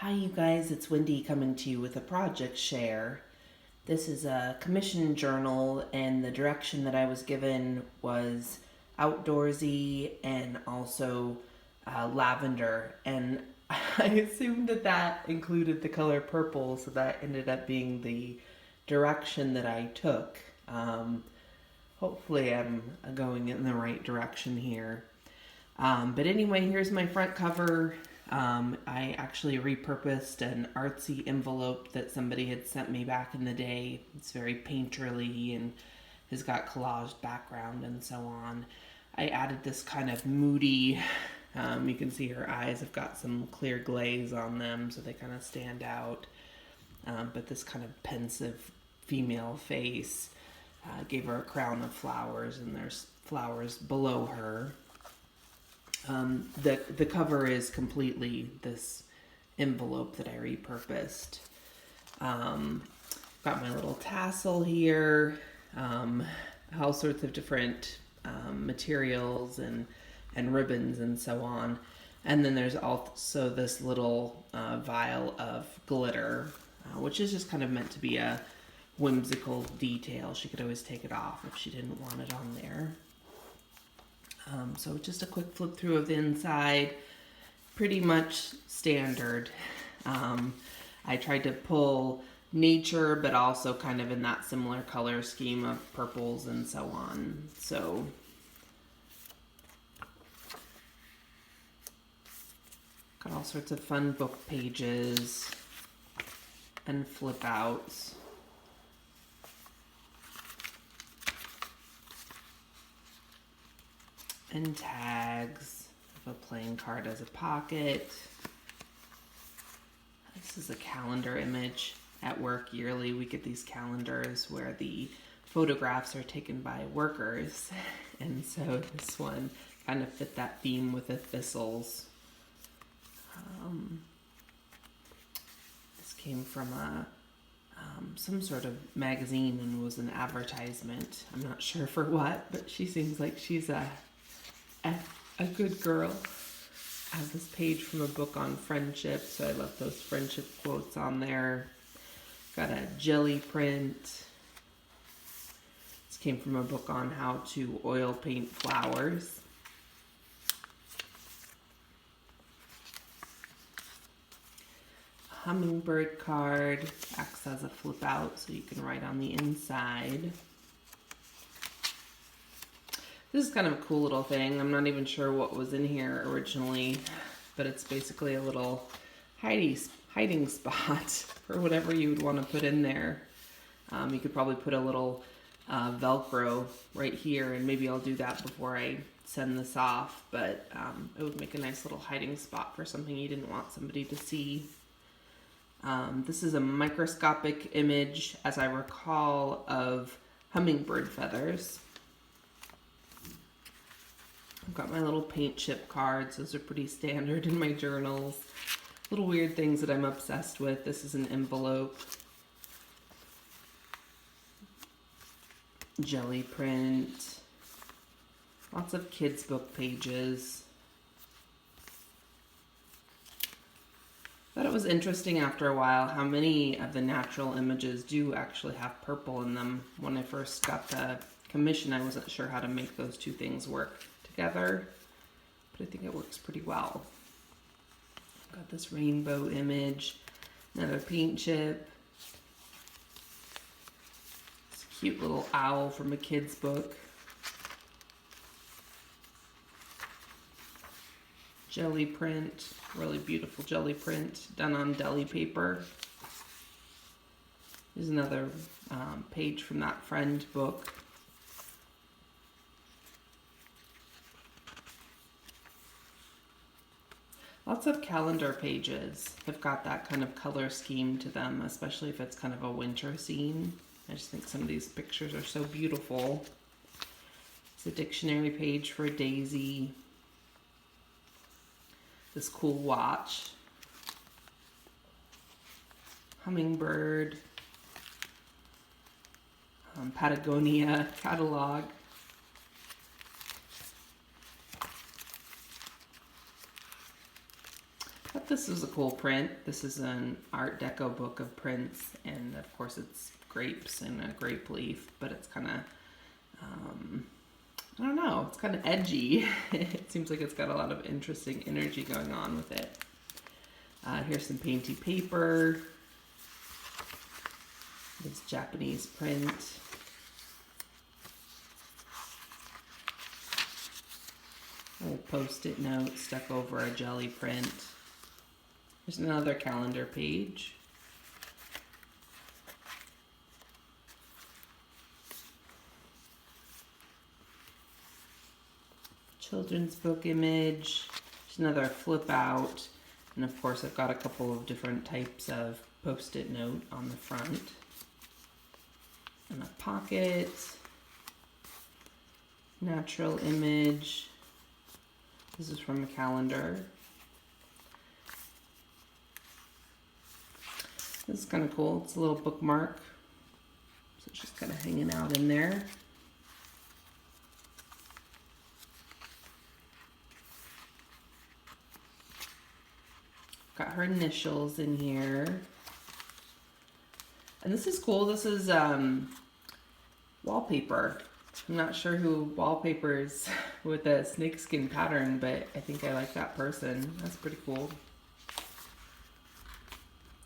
Hi, you guys, it's Wendy coming to you with a project share. This is a commission journal, and the direction that I was given was outdoorsy and also lavender. And I assumed that that included the color purple, so that ended up being the direction that I took. Hopefully, I'm going in the right direction here. But anyway, here's my front cover. I actually repurposed an artsy envelope that somebody had sent me back in the day. It's very painterly and has got collaged background and so on. I added this kind of moody, you can see her eyes have got some clear glaze on them, so they kind of stand out. But this kind of pensive female face gave her a crown of flowers, and there's flowers below her. The cover is completely this envelope that I repurposed. Got my little tassel here, all sorts of different materials and ribbons and so on. And then there's also this little vial of glitter, which is just kind of meant to be a whimsical detail. She could always take it off if she didn't want it on there. So just a quick flip through of the inside, pretty much standard. I tried to pull nature, but also kind of in that similar color scheme of purples and so on. So got all sorts of fun book pages and flip outs. And tags of a playing card as a pocket. This is a calendar image. At work yearly we get these calendars where the photographs are taken by workers, and so this one kind of fit that theme with the thistles. This came from some sort of magazine and was an advertisement. I'm not sure for what, but she seems like she's a good girl. I have this page from a book on friendship, so I left those friendship quotes on there. Got a jelly print. This came from a book on how to oil paint flowers. A hummingbird card acts as a flip out, so you can write on the inside. This is kind of a cool little thing. I'm not even sure what was in here originally, but it's basically a little hiding spot for whatever you would want to put in there. You could probably put a little Velcro right here, and maybe I'll do that before I send this off, but it would make a nice little hiding spot for something you didn't want somebody to see. This is a microscopic image, as I recall, of hummingbird feathers. I've got my little paint chip cards. Those are pretty standard in my journals. Little weird things that I'm obsessed with. This is an envelope. Jelly print. Lots of kids' book pages. Thought it was interesting after a while how many of the natural images do actually have purple in them. When I first got the commission, I wasn't sure how to make those two things work together, but I think it works pretty well. Got this rainbow image, another paint chip. It's a cute little owl from a kid's book. Jelly print, really beautiful jelly print done on deli paper. There's another page from that friend book. Lots of calendar pages have got that kind of color scheme to them, especially if it's kind of a winter scene. I just think some of these pictures are so beautiful. It's a dictionary page for Daisy. This cool watch. Hummingbird. Patagonia catalog. But this is a cool print. This is an Art Deco book of prints, and of course it's grapes and a grape leaf, but it's kind of, I don't know, it's kind of edgy. It seems like it's got a lot of interesting energy going on with it. Here's some painty paper. This Japanese print. A little post-it note stuck over a jelly print. There's another calendar page. Children's book image. There's another flip out. And of course I've got a couple of different types of post-it note on the front. And a pocket. Natural image. This is from a calendar. This is kind of cool. It's a little bookmark. So it's just kind of hanging out in there. Got her initials in here. And this is cool. This is wallpaper. I'm not sure who wallpapers with a snakeskin pattern, but I think I like that person. That's pretty cool.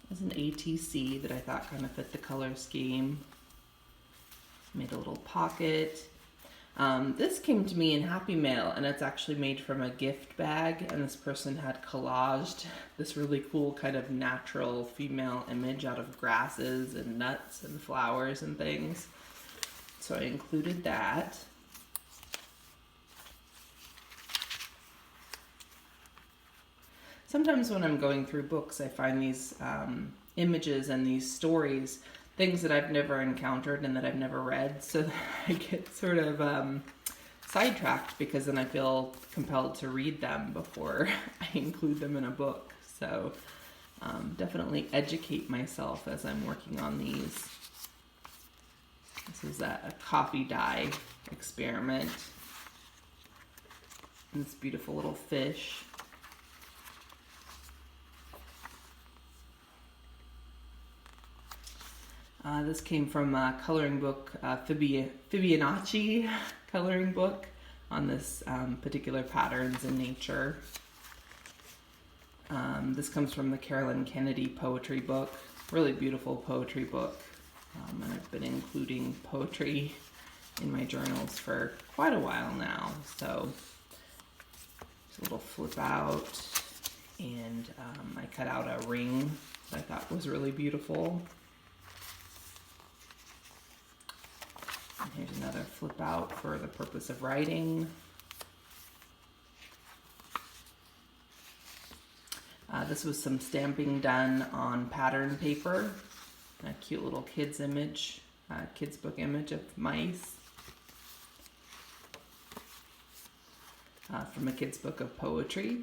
There's an ATC that I thought kind of fit the color scheme. Made a little pocket. This came to me in Happy Mail, and it's actually made from a gift bag, and this person had collaged this really cool kind of natural female image out of grasses and nuts and flowers and things. So I included that. Sometimes when I'm going through books, I find these images and these stories, things that I've never encountered and that I've never read, so I get sort of sidetracked because then I feel compelled to read them before I include them in a book. So definitely educate myself as I'm working on these. This is a coffee dye experiment. And this beautiful little fish. This came from a coloring book, Fibonacci coloring book on this particular patterns in nature. This comes from the Carolyn Kennedy poetry book. Really beautiful poetry book. And I've been including poetry in my journals for quite a while now. So just a little flip out, and I cut out a ring that I thought was really beautiful. And here's another flip out for the purpose of writing. This was some stamping done on pattern paper. A cute little kid's image, kid's book image of mice. From a kid's book of poetry.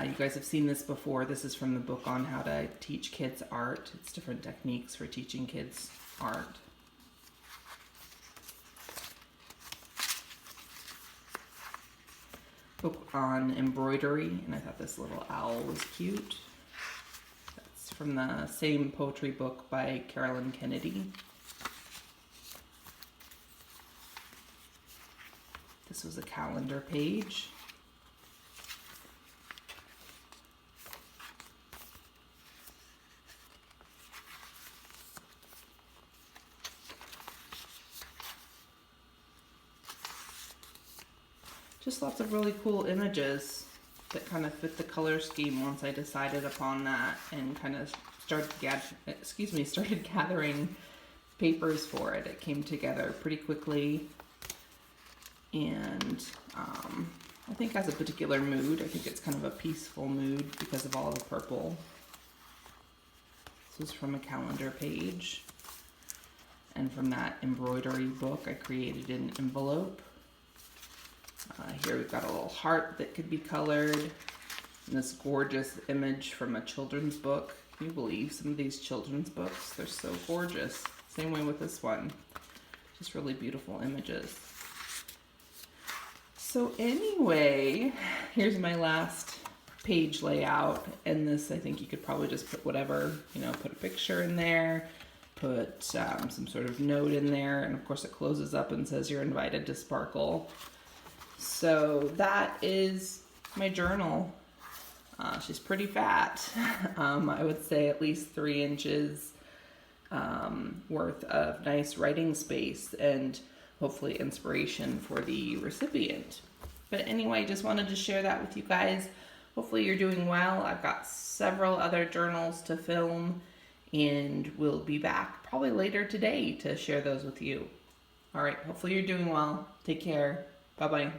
You guys have seen this before. This is from the book on how to teach kids art. It's different techniques for teaching kids art. Book on embroidery, and I thought this little owl was cute. That's from the same poetry book by Carolyn Kennedy. This was a calendar page. Just lots of really cool images that kind of fit the color scheme once I decided upon that, and kind of started gathering papers for it. It came together pretty quickly, and I think has a particular mood. I think it's kind of a peaceful mood because of all the purple. This is from a calendar page, and from that embroidery book I created an envelope. Here we've got a little heart that could be colored, and this gorgeous image from a children's book. Can you believe some of these children's books? They're so gorgeous. Same way with this one. Just really beautiful images. So anyway, here's my last page layout, and this, I think you could probably just put whatever, you know, put a picture in there, put some sort of note in there, and of course it closes up and says you're invited to Sparkle. So that is my journal. She's pretty fat. I would say at least 3 inches worth of nice writing space and hopefully inspiration for the recipient. But anyway, just wanted to share that with you guys. Hopefully you're doing well. I've got several other journals to film, and we'll be back probably later today to share those with you. All right, hopefully you're doing well. Take care. Bye-bye.